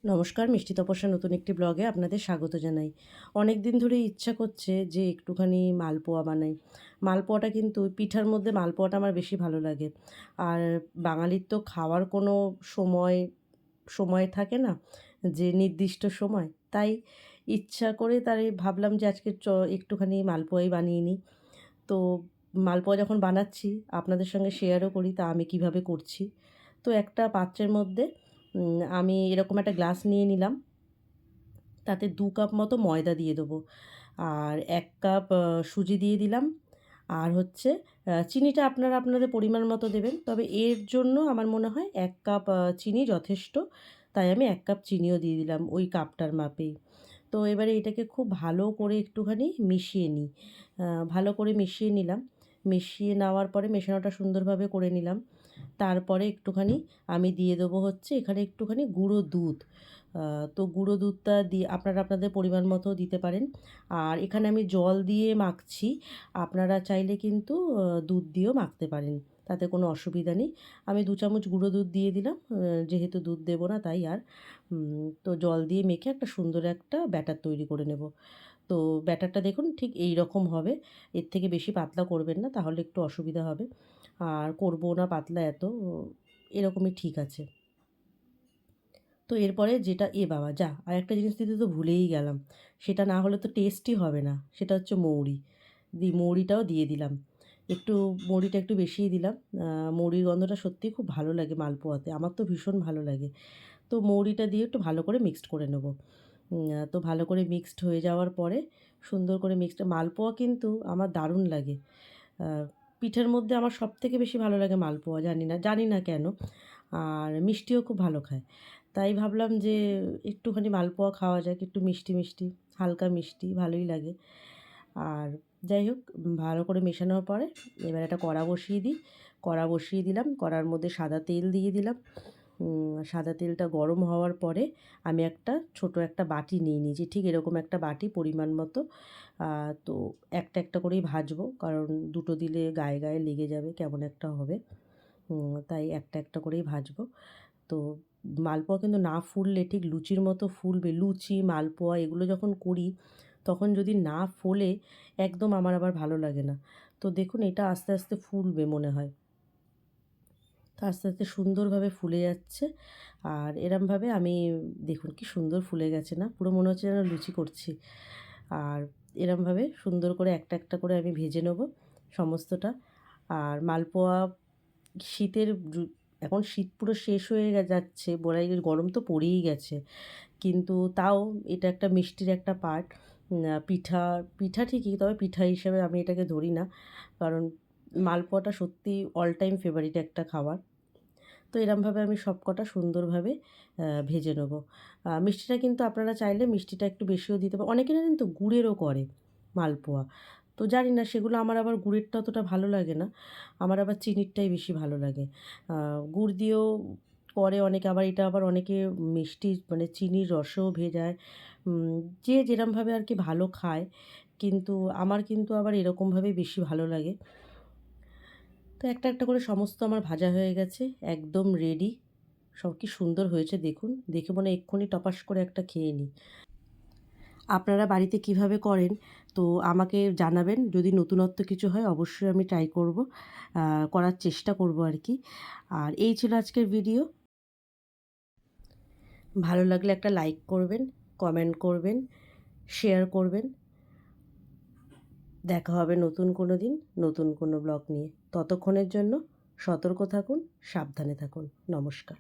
নমস্কার, মিষ্টি তপস্যা নতুন একটি ব্লগে আপনাদের স্বাগত জানাই। অনেক দিন ধরেই ইচ্ছা করছে যে একটুখানি মালপোয়া বানাই। মালপোয়াটা কিন্তু পিঠার মধ্যে মালপোয়াটা আমার বেশি ভালো লাগে। আর বাঙালির তো খাওয়ার কোনো সময় সময় থাকে না, যে নির্দিষ্ট সময়। তাই ইচ্ছা করে তাই ভাবলাম যে আজকে একটুখানি মালপোয়াই বানিয়ে নিই। তো মালপোয়া যখন বানাচ্ছি আপনাদের সঙ্গে শেয়ারও করি তা আমি কিভাবে করছি। তো একটা পাত্রের মধ্যে আমি এরকম একটা গ্লাস নিয়ে নিলাম। তাতে ২ কাপ মতো ময়দা দিয়ে দেবো। আর ১ কাপ সুজি দিয়ে দিলাম। আর হচ্ছে চিনিটা আপনারা আপনাদের পরিমাণ মতো দেবেন। তবে এর জন্য আমার মনে হয় ১ কাপ চিনি যথেষ্ট। তাই আমি ১ কাপ চিনিও দিয়ে দিলাম ওই কাপটার মাপেই। তো এবারে এটাকে খুব ভালো করে একটুখানি মিশিয়ে নিই। ভালো করে মিশিয়ে নিলাম। মিশিয়ে নেওয়ার পরে মেশানোটা সুন্দরভাবে করে নিলাম। তারপরে একটুখানি আমি দিয়ে দেবো হচ্ছে এখানে একটুখানি গুঁড়ো দুধ। তো গুঁড়ো দুধটা দিয়ে আপনারা আপনাদের পরিমাণ মতো দিতে পারেন। আর এখানে আমি জল দিয়ে মাখছি। আপনারা চাইলে কিন্তু দুধ দিয়েও মাখতে পারেন। তাতে কোনো অসুবিধা নেই। আমি ২ চামচ গুঁড়ো দুধ দিয়ে দিলাম। যেহেতু দুধ দেবো না তাই আর। তো জল দিয়ে মেখে একটা সুন্দর একটা ব্যাটার তৈরি করে নেব। তো ব্যাটারটা দেখুন ঠিক এই রকম হবে। এর থেকে বেশি পাতলা করবেন না, তাহলে একটু অসুবিধা হবে। আর করবও না পাতলা এত, এরকমই ঠিক আছে। তো এরপরে যেটা বাবা যা! আরেকটা জিনিস দিতে তো ভুলেই গেলাম। সেটা না হলে তো টেস্টই হবে না। সেটা হচ্ছে মৌরি। মৌরিটাও দিয়ে দিলাম। একটু মৌরিটা একটু বেশিই দিলাম। মৌরির গন্ধটা সত্যিই খুব ভালো লাগে মালপোয়াতে। আমার তো ভীষণ ভালো লাগে। তো মৌরিটা দিয়ে একটু ভালো করে মিক্সড করে নেব। তো ভালো করে মিক্সড হয়ে যাওয়ার পরে সুন্দর করে মালপোয়া কিন্তু আমার দারুণ লাগে। আ পিঠের মধ্যে আমার সবথেকে বেশি ভালো লাগে মালপোয়া, জানি না কেন? আর মিষ্টিও খুব ভালো খায়। তাই ভাবলাম যে একটুখানি মালপোয়া খাওয়া যাক, একটু মিষ্টি, মিষ্টি, হালকা মিষ্টি ভালোই লাগে। আর যাই হোক, ভালো করে মেশানোর পরে এবার একটা কড়া বসিয়ে দিই। কড়া বসিয়ে দিলাম। কড়ার মধ্যে সাদা তেল দিয়ে দিলাম। সাদা তেলটা গরম হওয়ার পরে আমি একটা ছোট একটা বাটি নিয়ে নিয়েছি। ঠিক এরকম একটা বাটি পরিমাণ মতো। তো একটা, একটা করেই ভাজবো। কারণ দুটো দিলে গায়ে, গায়ে লেগে যাবে, কেমন একটা হবে। তাই একটা, একটা করেই ভাজবো। তো মালপোয়া কিন্তু না ফুললে ঠিক লুচির মতো ফুলবে। লুচি, মালপোয়া এগুলো যখন করি তখন যদি না ফোলে একদম আমার আবার ভালো লাগে না। তো দেখুন এটা আস্তে, আস্তে ফুলবে মনে হয়। তো আস্তে, আস্তে সুন্দরভাবে ফুলে যাচ্ছে। আর এরমভাবে আমি দেখুন কি সুন্দর ফুলে গেছে না? পুরো মনে হচ্ছে যেন লুচি করছি। আর এরমভাবে সুন্দর করে একটা, একটা করে আমি ভেজে নেব সমস্তটা। আর মালপোয়া শীতের এখন শীত পুরো শেষ হয়ে যাচ্ছে। বলাই গরম তো পড়েই গেছে। কিন্তু তাও এটা একটা মিষ্টির একটা পার্ট। পিঠা, পিঠা ঠিকই, তবে পিঠা হিসেবে আমি এটাকে ধরি না। কারণ মালপোয়াটা সত্যিই অল টাইম ফেভারিট একটা খাবার। তো এরমভাবে আমি সবকটা সুন্দরভাবে ভেজে নেব। মিষ্টিটা কিন্তু আপনারা চাইলে মিষ্টিটা একটু বেশিও দিতে অনেকে না কিন্তু গুড়েরও করে মালপোয়া। তো জানি না, সেগুলো আমার আবার গুড়েরটা অতটা ভালো লাগে না। আমার আবার চিনিরটাই বেশি ভালো লাগে। গুড় দিয়েও করে অনেকে, আবার এটা আবার অনেকে মিষ্টি মানে চিনির রসেও ভেজায়। যে যেরমভাবে আর কি ভালো খায়। কিন্তু আমার কিন্তু আবার এরকমভাবেই বেশি ভালো লাগে। তো একটা, একটা করে সমস্ত আমার ভাজা হয়ে গেছে। একদম রেডি। সব কি সুন্দর হয়েছে দেখুন। দেখে মনে হয় এক্ষুনি টপাস করে একটা খেয়ে নিই। আপনারা বাড়িতে কিভাবে করেন তো আমাকে জানাবেন। যদি নতুনত্ব কিছু হয় অবশ্যই আমি ট্রাই করব। করার চেষ্টা করব আর কি। আর এই ছিল আজকের ভিডিও। ভালো লাগলে একটা লাইক করবেন, কমেন্ট করবেন, শেয়ার করবেন। দেখা হবে নতুন কোনো দিন, নতুন কোনো ব্লগ নিয়ে। ততক্ষণের জন্য সতর্ক থাকুন, সাবধানে থাকুন। নমস্কার।